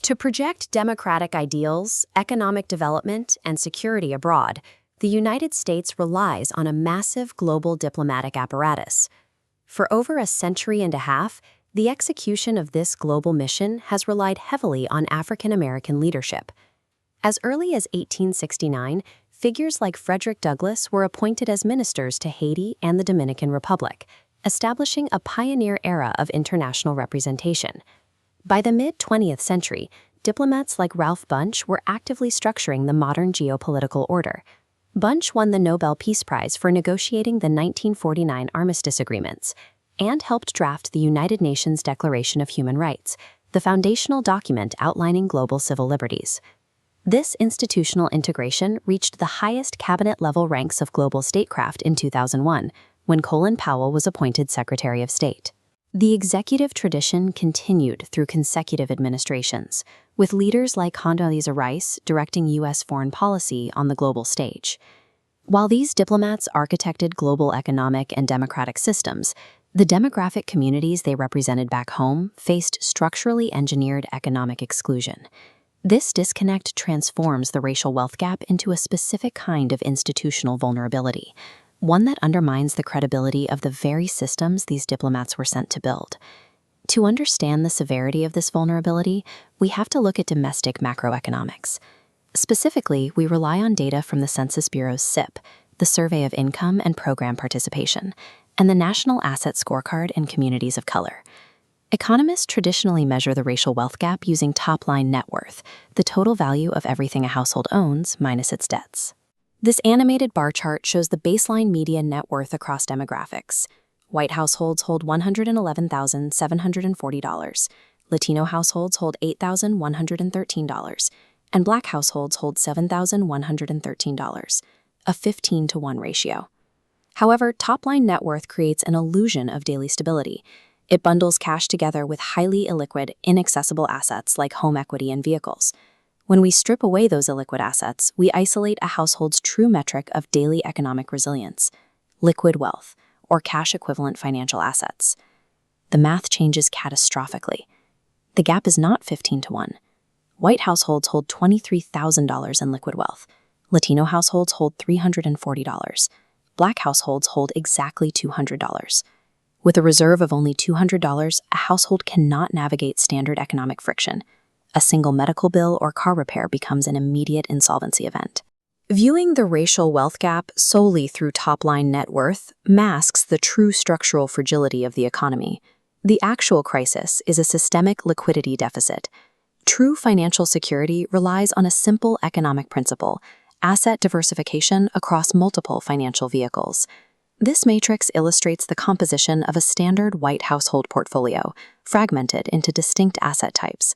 To project democratic ideals, economic development, and security abroad, the United States relies on a massive global diplomatic apparatus. For over a century and a half, the execution of this global mission has relied heavily on African American leadership. As early as 1869, figures like Frederick Douglass were appointed as ministers to Haiti and the Dominican Republic, establishing a pioneer era of international representation. By the mid-20th century, diplomats like Ralph Bunche were actively structuring the modern geopolitical order. Bunche won the Nobel Peace Prize for negotiating the 1949 armistice agreements and helped draft the United Nations Declaration of Human Rights, the foundational document outlining global civil liberties. This institutional integration reached the highest cabinet-level ranks of global statecraft in 2001, when Colin Powell was appointed Secretary of State. The executive tradition continued through consecutive administrations, with leaders like Condoleezza Rice directing U.S. foreign policy on the global stage. While these diplomats architected global economic and democratic systems, the demographic communities they represented back home faced structurally engineered economic exclusion. This disconnect transforms the racial wealth gap into a specific kind of institutional vulnerability, one that undermines the credibility of the very systems these diplomats were sent to build. To understand the severity of this vulnerability, we have to look at domestic macroeconomics. Specifically, we rely on data from the Census Bureau's SIP, the Survey of Income and Program Participation, and the National Asset Scorecard in Communities of Color. Economists traditionally measure the racial wealth gap using top-line net worth, the total value of everything a household owns minus its debts. This animated bar chart shows the baseline median net worth across demographics. White households hold $111,740, Latino households hold $8,113, and Black households hold $7,113, a 15-to-1 ratio. However, top-line net worth creates an illusion of daily stability. It bundles cash together with highly illiquid, inaccessible assets like home equity and vehicles. When we strip away those illiquid assets, we isolate a household's true metric of daily economic resilience, liquid wealth, or cash-equivalent financial assets. The math changes catastrophically. The gap is not 15-to-1. White households hold $23,000 in liquid wealth. Latino households hold $340. Black households hold exactly $200. With a reserve of only $200, a household cannot navigate standard economic friction. A single medical bill or car repair becomes an immediate insolvency event. Viewing the racial wealth gap solely through top-line net worth masks the true structural fragility of the economy. The actual crisis is a systemic liquidity deficit. True financial security relies on a simple economic principle: asset diversification across multiple financial vehicles. This matrix illustrates the composition of a standard white household portfolio, fragmented into distinct asset types.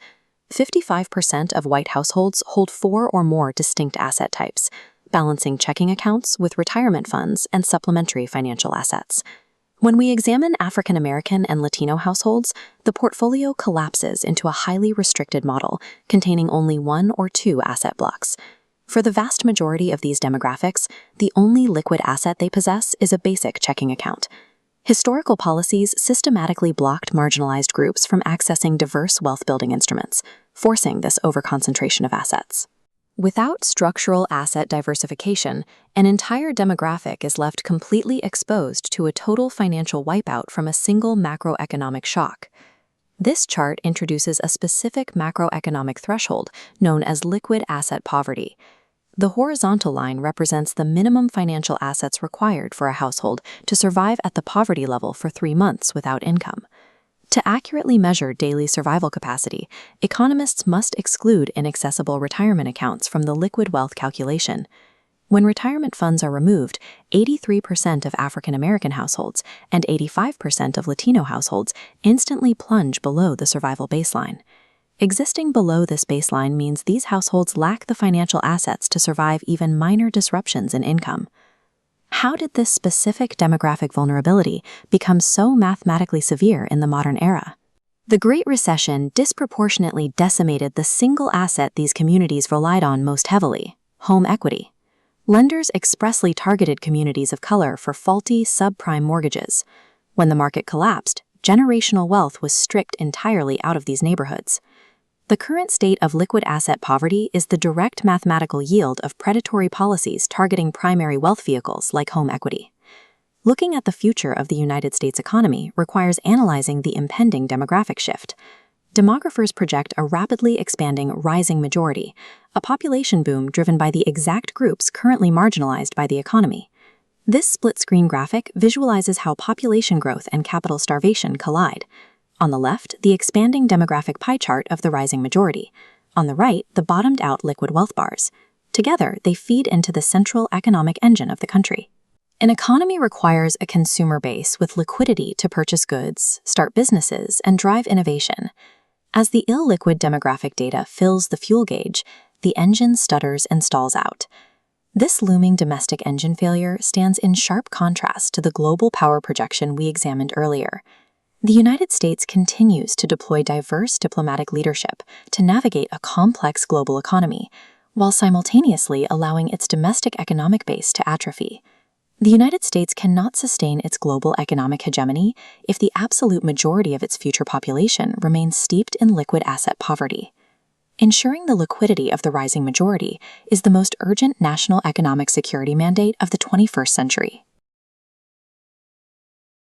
55% of white households hold 4 or more distinct asset types, balancing checking accounts with retirement funds and supplementary financial assets. When we examine African American and Latino households, the portfolio collapses into a highly restricted model containing only 1 or 2 asset blocks. For the vast majority of these demographics, the only liquid asset they possess is a basic checking account. Historical policies systematically blocked marginalized groups from accessing diverse wealth-building instruments, forcing this overconcentration of assets. Without structural asset diversification, an entire demographic is left completely exposed to a total financial wipeout from a single macroeconomic shock. This chart introduces a specific macroeconomic threshold known as liquid asset poverty. The horizontal line represents the minimum financial assets required for a household to survive at the poverty level for 3 months without income. To accurately measure daily survival capacity, economists must exclude inaccessible retirement accounts from the liquid wealth calculation. When retirement funds are removed, 83% of African American households and 85% of Latino households instantly plunge below the survival baseline. Existing below this baseline means these households lack the financial assets to survive even minor disruptions in income. How did this specific demographic vulnerability become so mathematically severe in the modern era? The Great Recession disproportionately decimated the single asset these communities relied on most heavily: home equity. Lenders expressly targeted communities of color for faulty subprime mortgages. When the market collapsed, generational wealth was stripped entirely out of these neighborhoods. The current state of liquid asset poverty is the direct mathematical yield of predatory policies targeting primary wealth vehicles like home equity. Looking at the future of the United States economy requires analyzing the impending demographic shift. Demographers project a rapidly expanding rising majority, a population boom driven by the exact groups currently marginalized by the economy. This split-screen graphic visualizes how population growth and capital starvation collide. On the left, the expanding demographic pie chart of the rising majority. On the right, the bottomed-out liquid wealth bars. Together, they feed into the central economic engine of the country. An economy requires a consumer base with liquidity to purchase goods, start businesses, and drive innovation. As the illiquid demographic data fills the fuel gauge, the engine stutters and stalls out. This looming domestic engine failure stands in sharp contrast to the global power projection we examined earlier. The United States continues to deploy diverse diplomatic leadership to navigate a complex global economy, while simultaneously allowing its domestic economic base to atrophy. The United States cannot sustain its global economic hegemony if the absolute majority of its future population remains steeped in liquid asset poverty. Ensuring the liquidity of the rising majority is the most urgent national economic security mandate of the 21st century.